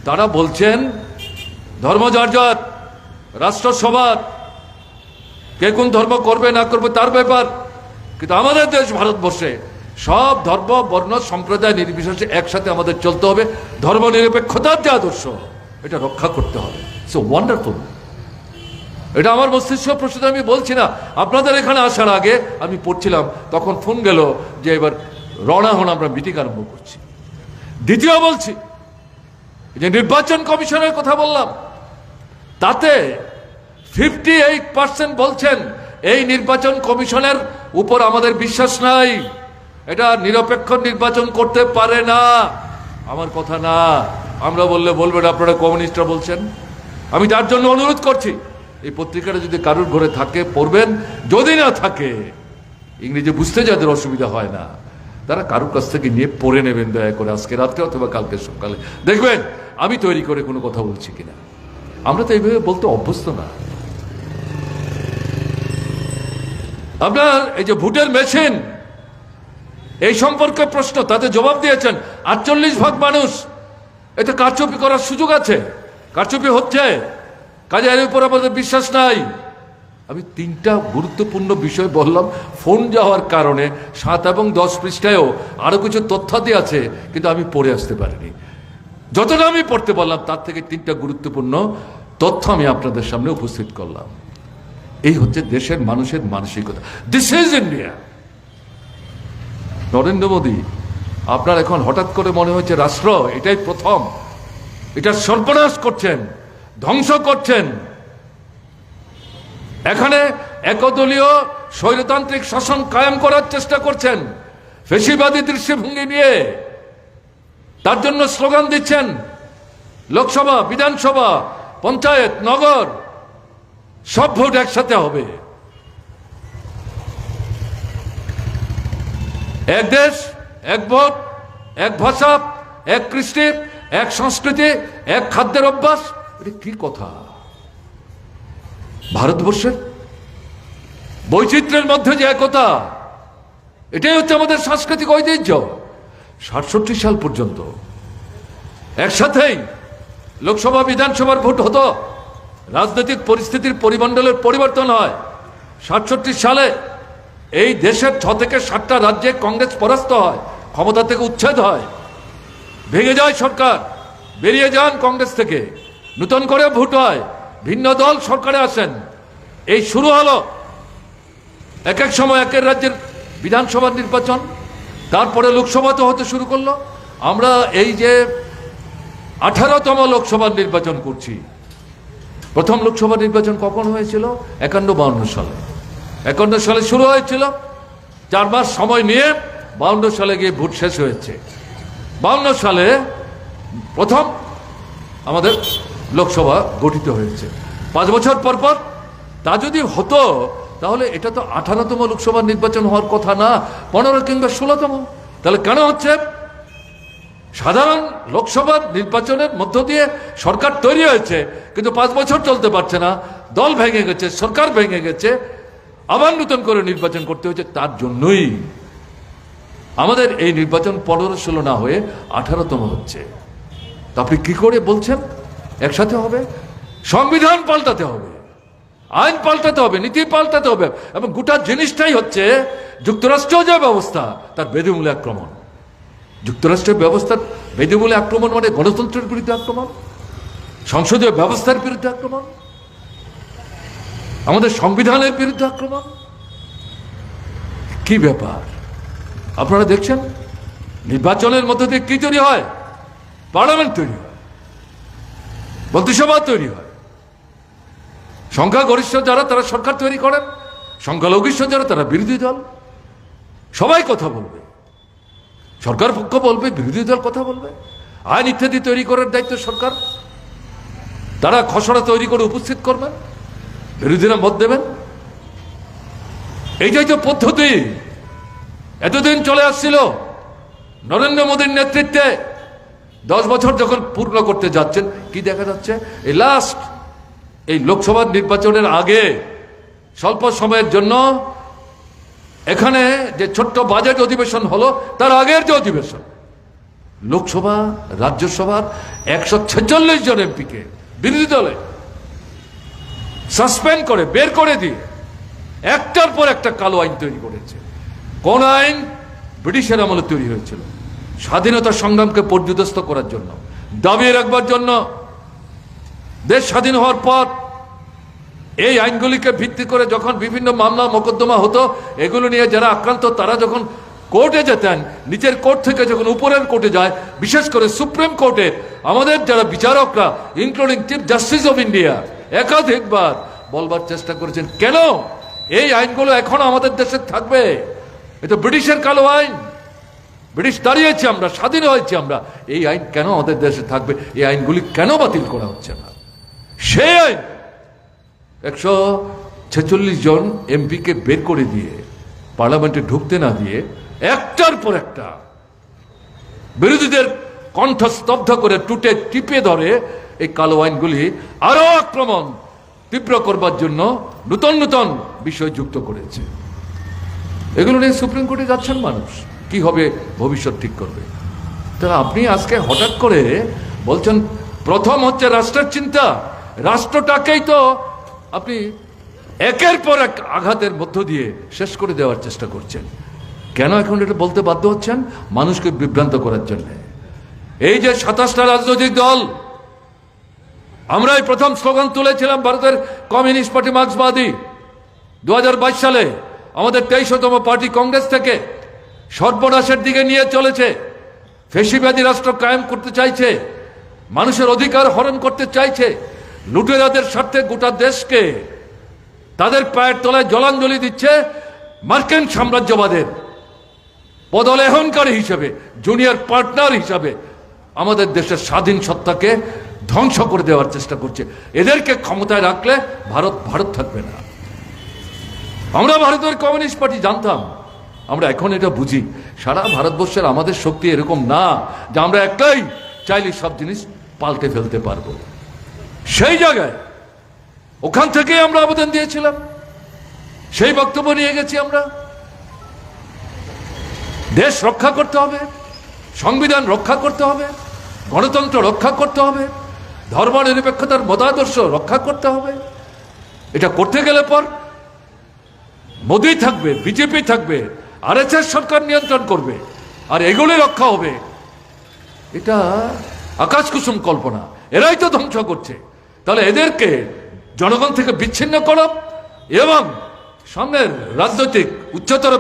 তারা বলছেন ধর্ম যার যার, রাষ্ট্র সবার, কে কোন ধর্ম করবে না করবে তার ব্যাপার। কিন্তু আমাদের দেশ ভারতবর্ষে সব ধর্ম বর্ণ সম্প্রদায় নির্বিশেষে একসাথে আমাদের চলতে হবে। ধর্ম নিরপেক্ষতার যে আদর্শ, এটা রক্ষা করতে হবে। So wonderful. এটা আমার মস্তিষ্ক প্রশ্ন, আমি বলছি না। আপনাদের এখানে আসার আগে আমি পড়ছিলাম, তখন ফোন গেল যে এবার রওনা হন, আমরা মিটিং আরম্ভ করছি। দ্বিতীয় বলছি যে নির্বাচন কমিশনের কথা বললাম, তাতে 58% বলছেন এই নির্বাচন কমিশনের উপর আমাদের বিশ্বাস নাই, এটা নিরপেক্ষ নির্বাচন করতে পারে না। আমার কথা না, আমরা বললে বলবেন আপনারা কমিউনিস্টরা বলছেন। আমি তার জন্য অনুরোধ করছি, এই পত্রিকাটা যদি কারুর ঘরে থাকে পড়বেন, যদি না থাকে ইংরেজি বুঝতে যাদের অসুবিধা হয় না তারা কারুর কাছ থেকে নিয়ে পড়ে নেবেন দয়া করে, আজকে রাত্রে অথবা কালকে সকালে। দেখবেন আমি তৈরি করে কোনো কথা বলছি কিনা। আমরা তো এইভাবে বলতে অভ্যস্ত না। আপনার এই যে ভোটের মেশিন, এই সম্পর্কে প্রশ্ন, তাতে জবাব দিয়েছেন 48% মানুষ এতে কারচুপি করার সুযোগ আছে, কারচুপি হচ্ছে, কাজে এর উপর আমাদের বিশ্বাস নাই। আমি 3টা গুরুত্বপূর্ণ বিষয় বললাম, ফোন যাওয়ার কারণে 7 এবং 10 পৃষ্ঠায়ও আরো কিছু তথ্যাদি আছে, কিন্তু আমি পড়ে আসতে পারিনি। যতটা আমি পড়তে পারলাম তার থেকে 3টা গুরুত্বপূর্ণ তথ্য আমি আপনাদের সামনে উপস্থিত করলাম। এই হচ্ছে দেশের মানুষের মানসিকতা। This is India. Narendra Modi, আপনার এখন হঠাৎ করে মনে হচ্ছে রাষ্ট্র এটাই প্রথম, এটা সর্বনাশ করছেন, ধ্বংস করছেন। এখানে একদলীয় স্বৈরতান্ত্রিক শাসন কায়েম করার চেষ্টা করছেন ফ্যাসিবাদী দৃষ্টিভঙ্গি নিয়ে। তার জন্য স্লোগান দিচ্ছেন লোকসভা, বিধানসভা, পঞ্চায়েত, নগর সব ভোট একসাথে হবে। এক দেশ, এক ভোট, এক ভাষা, এক কৃষ্টি, এক সংস্কৃতি, এক খাদ্যের অভ্যাস। এটা কি কথা? ভারতবর্ষের বৈচিত্র্যের মধ্যে যে একতা, এটাই হচ্ছে আমাদের সাংস্কৃতিক ঐতিহ্য। 67 সাল পর্যন্ত একসাথেই লোকসভা বিধানসভার ভোট হতো। রাজনৈতিক পরিস্থিতির পরিমণ্ডলের পরিবর্তন হয়। 67 সালে এই দেশের 6 থেকে 7টা রাজ্যে কংগ্রেস পরাস্ত হয়, ক্ষমতা থেকে উচ্ছেদ হয়, ভেঙে যায় সরকার, বেরিয়ে যান কংগ্রেস থেকে, নতুন করে ভোট হয়, ভিন্ন দল সরকারে আসেন। এই শুরু হলো এক এক সময় এক এক রাজ্যের বিধানসভার নির্বাচন, তারপরে লোকসভা তো হতে শুরু করলো। আমরা এই যে 18তম লোকসভার নির্বাচন করছি। প্রথম লোকসভা নির্বাচন কখন হয়েছিল? 51-52 সালে। 51 সালে শুরু হয়েছিল, 4 মাস সময় নিয়ে 52 সালে গিয়ে ভোট শেষ হয়েছে। 52 সালে প্রথম আমাদের লোকসভা গঠিত হয়েছে। 5 বছর পর পর তা যদি হতো তাহলে এটা তো 18তম লোকসভা নির্বাচন হওয়ার কথা না, 15 কিংবা 16তম। তাহলে কেন হচ্ছে? সাধারণ লোকসভা নির্বাচনের মধ্য দিয়ে সরকার তৈরি হয়েছে, কিন্তু 5 বছর চলতে পারছে না, দল ভেঙে গেছে, সরকার ভেঙে গেছে, আবার নতুন করে নির্বাচন করতে হয়েছে। তার জন্যই আমাদের এই নির্বাচন 15-16 না হয়ে 18তম হচ্ছে। তা আপনি কি করে বলছেন একসাথে হবে? সংবিধান পাল্টাতে হবে, আইন পাল্টাতে হবে, নীতি পাল্টাতে হবে, এবং গোটা জিনিসটাই হচ্ছে যুক্তরাষ্ট্রীয় যে ব্যবস্থা তার বেদমূলে আক্রমণ। যুক্তরাষ্ট্রের ব্যবস্থার বেদমূলে আক্রমণ মানে গণতন্ত্রের বিরুদ্ধে আক্রমণ, সংসদীয় ব্যবস্থার বিরুদ্ধে আক্রমণ, আমাদের সংবিধানের বিরুদ্ধে আক্রমণ। কি ব্যাপার? আপনারা দেখছেন নির্বাচনের মধ্যে দিয়ে কি তৈরি হয়? পার্লামেন্ট তৈরি হয়, মন্ত্রিসভা তৈরি হয়। সংখ্যাগরিষ্ঠ যারা তারা সরকার তৈরি করেন, সংখ্যালঘিষ্ঠ যারা তারা বিরোধী দল। সবাই কথা বলবে, সরকার পক্ষ বলবে, বিরোধী দল কথা বলবে, আইন ইত্যাদি তৈরি করার দায়িত্ব সরকার। তারা খসড়া তৈরি করে উপস্থিত করবেন, বিরোধীরা মত দেবেন। এইটাই তো পদ্ধতি এতদিন চলে আসছিল। নরেন্দ্র মোদীর নেতৃত্বে 10 বছর যখন পূর্ণ করতে যাচ্ছেন, কি দেখা যাচ্ছে? এই লাস্ট এই লোকসভা নির্বাচনের আগে স্বল্প সময়ের জন্য এখানে যে ছোট্ট বাজেট অধিবেশন হলো, তার আগের যে অধিবেশন, লোকসভা রাজ্যসভার 146 জন এমপিকে বিরোধী দলে সাসপেন্ড করে বের করে দিয়ে একটার পর একটা কালো আইন তৈরি করেছে। কোন আইন? ব্রিটিশের আমলে তৈরি হয়েছিল স্বাধীনতা সংগ্রামকে পর্যুদস্ত করার জন্য, দাবিয়ে রাখবার জন্য। দেশ স্বাধীন হওয়ার পর এই আইনগুলিকে ভিত্তি করে যখন বিভিন্ন মামলা মোকদ্দমা হতো, এগুলো নিয়ে যারা আক্রান্ত তারা যখন কোর্টে যেতেন, নিচের কোর্ট থেকে যখন উপরের কোর্টে যায়, বিশেষ করে সুপ্রিম কোর্টে আমাদের যারা বিচারকরা including chief justice of India একাধিকবার বলবার চেষ্টা করেছেন, কেন এই আইনগুলো এখনো আমাদের দেশে থাকবে? এটা ব্রিটিশের কালো আইন, ব্রিটিশ দাঁড়িয়েছে, আমরা স্বাধীন হয়েছি, আমরা এই আইন কেন আমাদের দেশে থাকবে? এই আইনগুলি কেন বাতিল করা হচ্ছে না? সেই আইন 146 জন এমপিকে বের করে দিয়ে পার্লামেন্টে ঢুকতে না দিয়ে একটার পর একটা বিরোধীদের কণ্ঠ স্তব্ধ করে টুটে টিপে ধরে এই কালো আইনগুলি আরো আক্রমণ তীব্র করবার জন্য নূতন নূতন বিষয় যুক্ত করেছে। এগুলো নিয়ে সুপ্রিম কোর্টে যাচ্ছেন মানুষ, কি হবে ভবিষ্যৎ ঠিক করবে। তাহলে আপনি আজকে হঠাৎ করে বলছেন প্রথম হচ্ছে রাষ্ট্রের চিন্তা, রাষ্ট্রটাকেই তো আপনি একের পর এক আঘাতের মধ্য দিয়ে শেষ করে দেওয়ার চেষ্টা করছেন। কেন এখন এটা বলতে বাধ্য হচ্ছেন? মানুষকে বিভ্রান্ত করার জন্য। এই যে 27টা রাজনৈতিক দল, আমরাই প্রথম স্লোগান তুলেছিলাম ভারতের কমিউনিস্ট পার্টি মার্ক্সবাদী 2022 সালে, আমাদের 23তম পার্টি কংগ্রেস থেকে সর্বনাশের দিকে নিয়ে চলেছে, ফ্যাসিবাদী রাষ্ট্র কায়েম করতে চাইছে, মানুষের অধিকার হরণ করতে চাইছে, লুটেরাদের স্বার্থে গোটা দেশকে তাদের পায়ের তলায় জলাঞ্জলি দিচ্ছে মার্কিন সাম্রাজ্যবাদের পদলেহনকারী হিসেবে, জুনিয়র পার্টনার হিসাবে আমাদের দেশের স্বাধীন সত্তাকে ধ্বংস করে দেওয়ার চেষ্টা করছে। এদেরকে ক্ষমতায় রাখলে ভারত থাকবে না। আমরা ভারতের কমিউনিস্ট পার্টি জানতাম, আমরা এখন এটা বুঝি সারা ভারতবর্ষের আমাদের শক্তি এরকম না যে আমরা একটাই চাইলে সব জিনিস পাল্টে ফেলতে পারবো। সেই জায়গায় ওখান থেকেই আমরা আবেদন দিয়েছিলাম, সেই বক্তব্য নিয়ে গেছি আমরা। দেশ রক্ষা করতে হবে, সংবিধান রক্ষা করতে হবে, গণতন্ত্র রক্ষা করতে হবে, ধর্মনিরপেক্ষতার মতাদর্শ রক্ষা করতে হবে। এটা করতে গেলে পর মোদি থাকবে, বিজেপি থাকবে, আরএসএস সরকার নিয়ন্ত্রণ করবে, আর এগুলি রক্ষা হবে। এটা আকাশ কুসুম কল্পনা, এরাই তো ধ্বংস করছে। তাহলে এদেরকে জনগণ থেকে বিচ্ছিন্ন করো এবং সামনের রাজনৈতিক উচ্চতর